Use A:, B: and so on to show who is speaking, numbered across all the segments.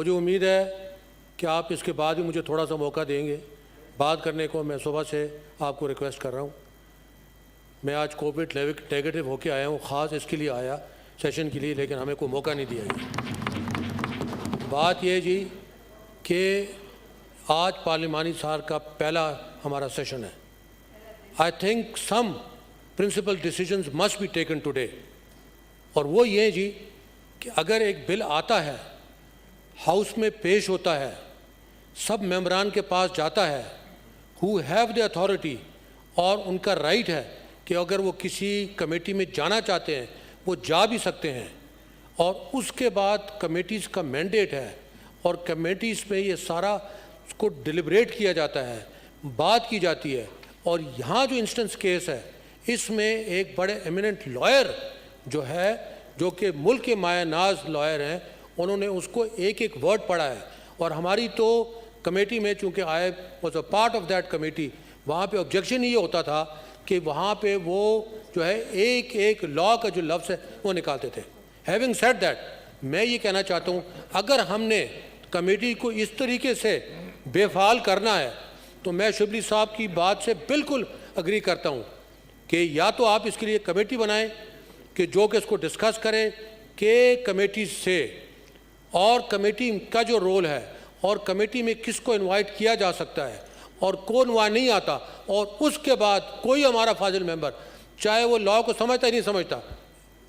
A: مجھے امید ہے کہ آپ اس کے بعد بھی مجھے تھوڑا سا موقع دیں گے بات کرنے کو. میں صبح سے آپ کو ریکویسٹ کر رہا ہوں. میں آج کووڈ نیگیٹو ہو کے آیا ہوں, خاص اس کے لیے آیا سیشن کے لیے, لیکن ہمیں کوئی موقع نہیں دیا گیا. بات یہ جی کہ آج پارلیمانی سال کا پہلا ہمارا سیشن ہے. I think some principal decisions must be taken today, اور وہ یہ جی کہ اگر ایک بل آتا ہے, ہاؤس میں پیش ہوتا ہے, سب ممبران کے پاس جاتا ہے, who have the authority, اور ان کا رائٹ ہے کہ اگر وہ کسی کمیٹی میں جانا چاہتے ہیں وہ جا بھی سکتے ہیں, اور اس کے بعد کمیٹیز کا مینڈیٹ ہے اور کمیٹیز میں یہ سارا اس کو ڈیلیبریٹ کیا جاتا ہے, بات کی جاتی ہے. اور یہاں جو انسٹنس کیس ہے اس میں ایک بڑے ایمیننٹ لائر جو ہے, جو کہ ملک کے مایہ ناز لائر ہیں, انہوں نے اس کو ایک ایک ورڈ پڑھا ہے. اور ہماری تو کمیٹی میں چونکہ I was a part of that committee, وہاں پہ آبجیکشن یہ ہوتا تھا کہ وہاں پہ وہ جو ہے ایک ایک لا کا جو لفظ ہے وہ نکالتے تھے. ہیونگ سیڈ دیٹ, میں یہ کہنا چاہتا ہوں اگر ہم نے کمیٹی کو اس طریقے سے بے فعال کرنا ہے تو میں شبلی صاحب کی بات سے بالکل اگری کرتا ہوں کہ یا تو آپ اس کے لیے کمیٹی بنائیں کہ جو کہ اس کو ڈسکس کریں کہ کمیٹی سے, اور کمیٹی کا جو رول ہے, اور کمیٹی میں کس کو انوائٹ کیا جا سکتا ہے اور کون وہاں نہیں آتا, اور اس کے بعد کوئی ہمارا فاضل ممبر چاہے وہ لا کو سمجھتا ہی نہیں سمجھتا,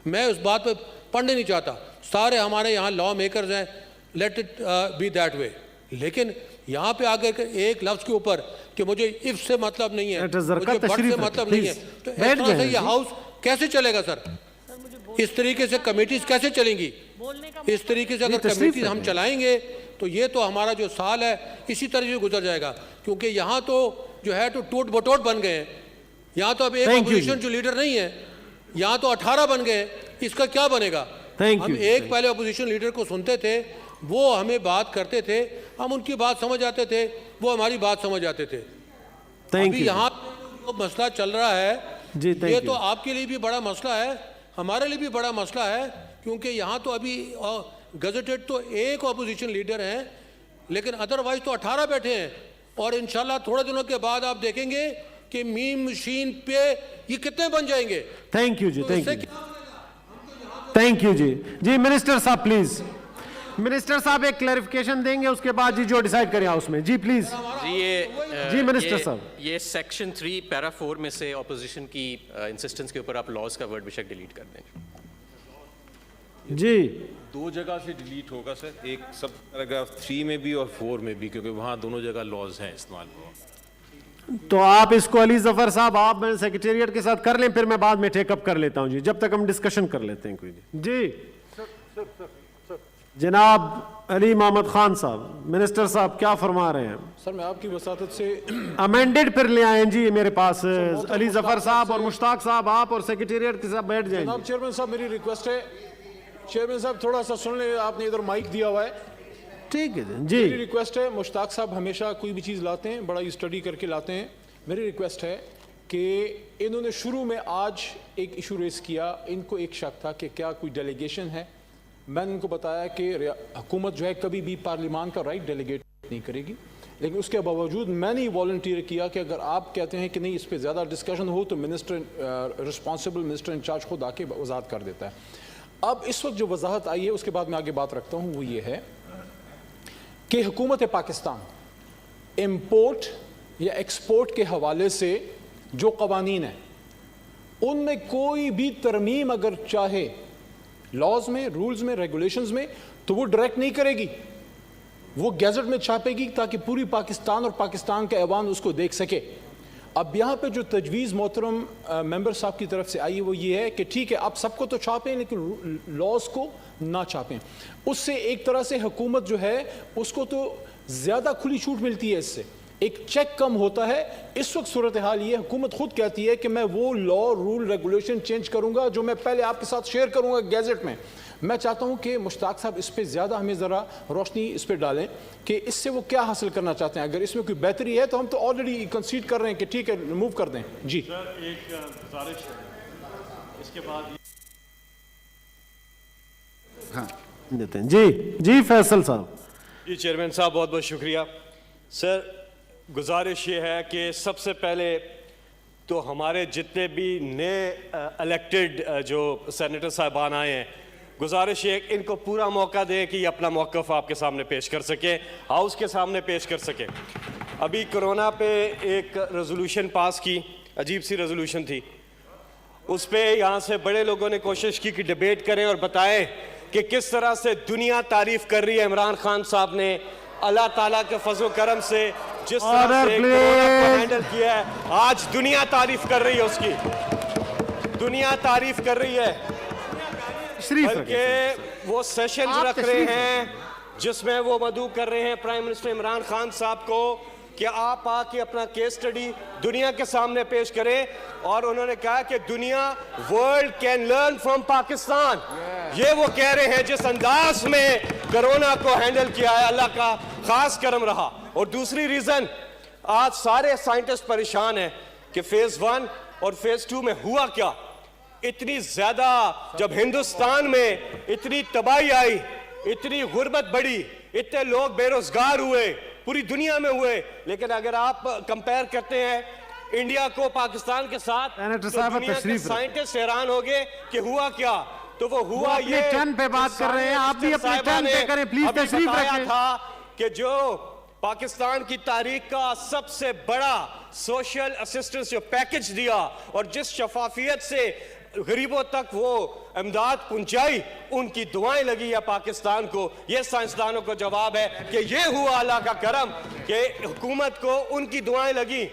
A: میں اس بات پہ پڑھنے نہیں چاہتا, سارے ہمارے یہاں لا میکرز ہیں, let it be that way. لیکن یہاں پہ آگے ایک لفظ کے اوپر کہ مجھے اف سے مطلب نہیں ہے, مجھے بٹ سے مطلب نہیں ہے, تو اس طرح سے یہ ہاؤس کیسے چلے گا سر؟ اس طریقے سے کمیٹیز کیسے چلیں گی؟ اس طریقے سے اگر کمیٹیز ہم چلائیں گے تو یہ تو ہمارا جو سال ہے اسی طرح سے گزر جائے گا, کیونکہ یہاں تو جو ہے تو ٹوٹ بٹوٹ بن گئے ہیں. یہاں تو اب ایک اپوزیشن جو لیڈر نہیں ہے, یہاں تو 18 بن گئے, اس کا کیا بنے گا؟ ہم ایک پہلے اپوزیشن لیڈر کو سنتے تھے, وہ ہمیں بات کرتے تھے, ہم ان کی بات سمجھ آتے تھے, وہ ہماری بات سمجھ آتے تھے. ابھی یہاں جو مسئلہ چل رہا ہے یہ تو آپ کے لیے بھی بڑا مسئلہ ہے, ہمارے لیے بھی بڑا مسئلہ ہے, کیونکہ یہاں تو ابھی گزٹڈ تو ایک اپوزیشن لیڈر ہیں, لیکن ادروائز تو 18 بیٹھے ہیں. اور انشاءاللہ تھوڑے دنوں کے بعد آپ دیکھیں گے کہ میم مشین پہ یہ کتنے بن جائیں گے.
B: تھینک یو جی, تھینک یو جی. جی منسٹر صاحب پلیز, منسٹر صاحب ایک کلیریفیکیشن دیں گے, اس کے بعد جی جو ڈیسائیڈ کریں اس میں. جی پلیز. جی منسٹر صاحب,
C: یہ سیکشن 3 پیرا 4 میں سے اپوزیشن کی انسسٹنس کے اوپر آپ لاز کا ورڈ بے شک ڈیلیٹ کر دیں.
B: جی
D: دو جگہ سے ڈیلیٹ ہوگا سر, ایک سب پیراگراف 3 میں بھی اور 4 میں بھی, کیونکہ وہاں دونوں جگہ لاز ہیں استعمال ہوا.
B: تو آپ اس کو علی ظفر صاحب آپ میں سیکریٹریٹ کے ساتھ کر لیں, پھر میں بعد میں ٹیک اپ کر لیتا ہوں جی, جب تک ہم ڈسکشن کر لیتے ہیں کوئی. جی جناب علی محمد خان صاحب, منسٹر صاحب کیا فرما رہے ہیں؟
E: سر میں آپ کی وساطت سے
B: امینڈڈ پھر لے آئیں جی میرے پاس. علی ظفر صاحب اور مشتاق صاحب آپ اور سیکریٹریٹ کے ساتھ بیٹھ جائیں.
E: جناب چیئرمین صاحب میری ریکویسٹ ہے, چیئرمین صاحب تھوڑا سا سن لیں, آپ نے ادھر مائک دیا ہوا ہے.
B: ٹھیک ہے جی.
E: میری ریکویسٹ ہے, مشتاق صاحب ہمیشہ کوئی بھی چیز لاتے ہیں بڑا اسٹڈی کر کے لاتے ہیں. میری ریکویسٹ ہے کہ انہوں نے شروع میں آج ایک ایشو ریز کیا, ان کو ایک شک تھا کہ کیا کوئی ڈیلیگیشن ہے. میں نے ان کو بتایا کہ حکومت جو ہے کبھی بھی پارلیمان کا رائٹ ڈیلیگیٹ نہیں کرے گی, لیکن اس کے باوجود میں نے یہ والنٹیئر کیا کہ اگر آپ کہتے ہیں کہ نہیں اس پہ زیادہ ڈسکشن ہو تو منسٹر رسپانسبل منسٹر انچارج خود آ کے وضاحت کر دیتا ہے. اب اس وقت جو وضاحت آئی ہے اس کے بعد میں آگے بات رکھتا ہوں, وہ یہ ہے کہ حکومت پاکستان امپورٹ یا ایکسپورٹ کے حوالے سے جو قوانین ہیں ان میں کوئی بھی ترمیم اگر چاہے لاز میں, رولز میں, ریگولیشنز میں, تو وہ ڈائریکٹ نہیں کرے گی, وہ گیزٹ میں چھاپے گی تاکہ پوری پاکستان اور پاکستان کا ایوان اس کو دیکھ سکے. اب یہاں پہ جو تجویز محترم ممبر صاحب کی طرف سے آئی وہ یہ ہے کہ ٹھیک ہے آپ سب کو تو چھاپیں لیکن لاز کو نہ چھاپیں. اس سے ایک طرح سے حکومت جو ہے اس کو تو زیادہ کھلی چھوٹ ملتی ہے, اس سے ایک چیک کم ہوتا ہے. اس وقت صورتحال یہ حکومت خود کہتی ہے کہ میں وہ لا, رول, ریگولیشن چینج کروں گا جو میں پہلے آپ کے ساتھ شیئر کروں گا گیزٹ میں. میں چاہتا ہوں کہ مشتاق صاحب اس پہ زیادہ ہمیں ذرا روشنی اس پہ ڈالیں کہ اس سے وہ کیا حاصل کرنا چاہتے ہیں. اگر اس میں کوئی بہتری ہے تو ہم تو آلریڈی کنسیڈ کر رہے ہیں کہ ٹھیک ہے ریموو کر دیں. جی
F: سر ایک گزارش ہے, اس کے بعد
B: ہاں دیتے ہیں. جی جی فیصل صاحب.
F: جی چیئرمین صاحب بہت بہت شکریہ سر. گزارش یہ ہے کہ سب سے پہلے تو ہمارے جتنے بھی نئے الیکٹڈ جو سینیٹر صاحبان آئے ہیں, گزارش یہ ان کو پورا موقع دیں کہ یہ اپنا موقف آپ کے سامنے پیش کر سکیں, ہاؤس کے سامنے پیش کر سکیں. ابھی کرونا پہ ایک ریزولوشن پاس کی, عجیب سی ریزولوشن تھی, اس پہ یہاں سے بڑے لوگوں نے کوشش کی کہ ڈیبیٹ کریں اور بتائیں کہ کس طرح سے دنیا تعریف کر رہی ہے عمران خان صاحب نے اللہ تعالیٰ کے فضل و کرم سے جس طرح سے کرونا کو ہینڈل کیا ہے. آج دنیا تعریف کر رہی ہے, اس کی دنیا تعریف کر رہی ہے. بلکہ وہ سیشنز رکھ رہے ہیں جس میں وہ مدعو کر رہے ہیں پرائم منسٹر عمران خان صاحب کو کہ آپ آ کے اپنا کیس سٹڈی دنیا کے سامنے پیش کریں, اور انہوں نے کہا کہ دنیا world can learn from Pakistan. یہ وہ کہہ رہے ہیں جس انداز میں کرونا کو ہینڈل کیا ہے, اللہ کا خاص کرم رہا. اور دوسری ریزن, آج سارے سائنٹسٹ پریشان ہیں کہ فیز 1 اور فیز 2 میں ہوا کیا. اتنی زیادہ جب ہندوستان میں اتنی تباہی آئی, اتنی غربت بڑھی, اتنے لوگ بے روزگار ہوئے, پوری دنیا میں ہوئے, لیکن اگر آپ کمپیئر کرتے ہیں انڈیا کو پاکستان کے ساتھ تو دنیا کے سائنٹسٹ حیران ہو گئے کہ ہوا کیا. تو وہ ہوا یہ
B: ٹرن پہ بات کر رہے ہیں, آپ بھی اپنے ٹرن پہ کریں پلیز, تشریف رکھیں.
F: تھا کہ جو پاکستان کی تاریخ کا سب سے بڑا سوشل اسسٹنس جو پیکج دیا اور جس شفافیت سے غریبوں تک وہ امداد پہنچائی, ان کی دعائیں لگی ہے پاکستان کو. یہ سائنسدانوں کو جواب ہے کہ یہ ہوا اللہ کا کرم کہ حکومت کو ان کی دعائیں لگی.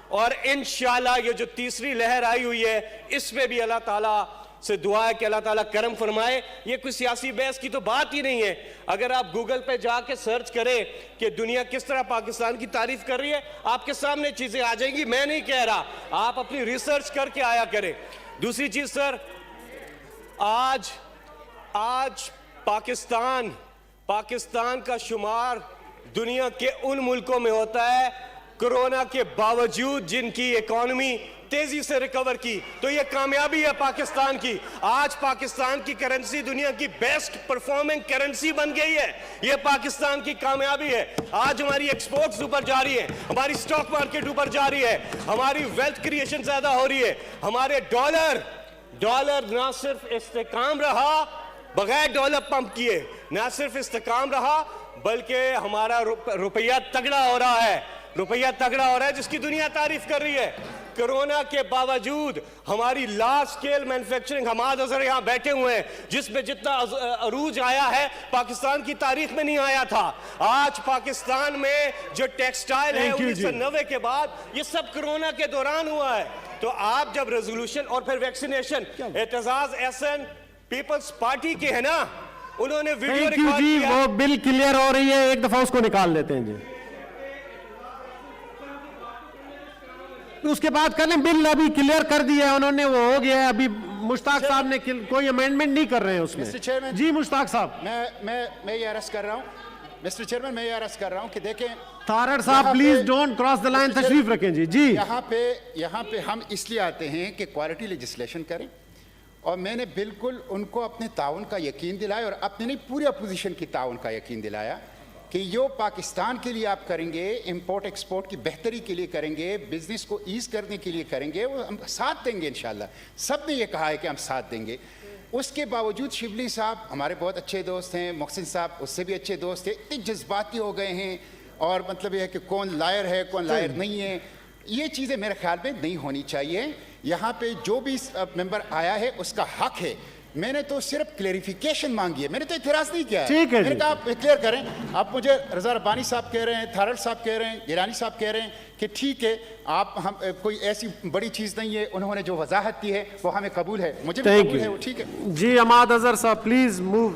F: اور انشاءاللہ یہ جو تیسری لہر آئی ہوئی ہے, اس میں بھی اللہ تعالیٰ سے دعا ہے کہ اللہ تعالیٰ کرم فرمائے. یہ کوئی سیاسی بحث کی تو بات ہی نہیں ہے. اگر آپ گوگل پہ جا کے سرچ کریں کہ دنیا کس طرح پاکستان کی تعریف کر رہی ہے, آپ کے سامنے چیزیں آ جائیں گی. میں نہیں کہہ رہا, آپ اپنی ریسرچ کر کے آیا کریں. دوسری چیز سر, آج پاکستان کا شمار دنیا کے ان ملکوں میں ہوتا ہے کرونا کے باوجود جن کی اکانومی تیزی سے ریکور کی. تو یہ کامیابی ہے پاکستان کی. آج پاکستان کی کرنسی دنیا کی بیسٹ پرفارمنگ کرنسی بن گئی ہے. یہ پاکستان کی کامیابی ہے. آج ہماری ایکسپورٹس اوپر جا رہی ہیں, ہماری سٹاک مارکیٹ اوپر جا رہی ہے, ہماری ویلتھ کریشن زیادہ ہو رہی ہے. ہمارے ڈالر نہ صرف استحکام رہا بغیر ڈالر پمپ کیے, نہ صرف استحکام رہا بلکہ ہمارا روپیہ تگڑا ہو رہا ہے, جس کی دنیا تعریف کر رہی ہے. کرونا کے باوجود ہماری large scale manufacturing, Hammad Azhar یہاں بیٹھے ہوئے ہیں, جس میں جتنا عروج آیا ہے پاکستان کی تاریخ میں نہیں آیا تھا. آج پاکستان میں جو ٹیکسٹائل ہے 1990 کے بعد یہ سب کرونا کے دوران ہوا ہے. تو آپ جب ریزولوشن اور پھر vaccination, Aitzaz Ahsan Peoples party کے ہیں نا, انہوں نے ویڈیو ریکارڈ کیا.
B: وہ بل کلیئر ہو رہی ہے, ایک دفعہ اس کو نکال لیتے ہیں جی. اس کے بعد کر لیں, بل ابھی کلیئر کر دیا ہے انہوں نے, وہ ہو گیا ہے. ابھی مشتاق صاحب نے کوئی امینڈمنٹ نہیں کر رہے ہیں اس میں. جی مشتاق صاحب,
G: میں یہ عرض کر رہا ہوں مسٹر چیئرمین, میں یہ عرض کر رہا ہوں کہ دیکھیں
B: تارڑ صاحب please don't cross the line, تشریف رکھیں جی. جی
G: یہاں پہ ہم اس لیے آتے ہیں کہ کوالٹی لیجسلیشن کریں, اور میں نے بالکل ان کو اپنے تعاون کا یقین دلایا, اور اپنے نہیں پوری اپوزیشن کی تعاون کا یقین دلایا کہ جو پاکستان کے لیے آپ کریں گے, امپورٹ ایکسپورٹ کی بہتری کے لیے کریں گے, بزنس کو ایز کرنے کے لیے کریں گے, وہ ہم ساتھ دیں گے انشاءاللہ. سب نے یہ کہا ہے کہ ہم ساتھ دیں گے. اس کے باوجود شبلی صاحب ہمارے بہت اچھے دوست ہیں, محسن صاحب اس سے بھی اچھے دوست ہیں, اتنے جذباتی ہو گئے ہیں, اور مطلب یہ ہے کہ کون لائر ہے کون لائر نہیں ہے. یہ چیزیں میرے خیال میں نہیں ہونی چاہیے. یہاں پہ جو بھی ممبر آیا ہے اس کا حق ہے. میں نے تو صرف کلیریفیکیشن مانگی ہے, میں نے تو اعتراض نہیں کیا ہے. میں نے کہا آپ کلیئر کریں. آپ مجھے رضا ربانی صاحب کہہ رہے ہیں, تھارڑ صاحب کہہ رہے ہیں, گیلانی صاحب کہہ رہے ہیں کہ ٹھیک ہے, آپ ہم کوئی ایسی بڑی چیز نہیں ہے, انہوں نے جو وضاحت دی ہے وہ ہمیں قبول ہے, مجھے بھی قبول ہے, وہ ٹھیک ہے.
B: جی حماد اظہر صاحب پلیز موو.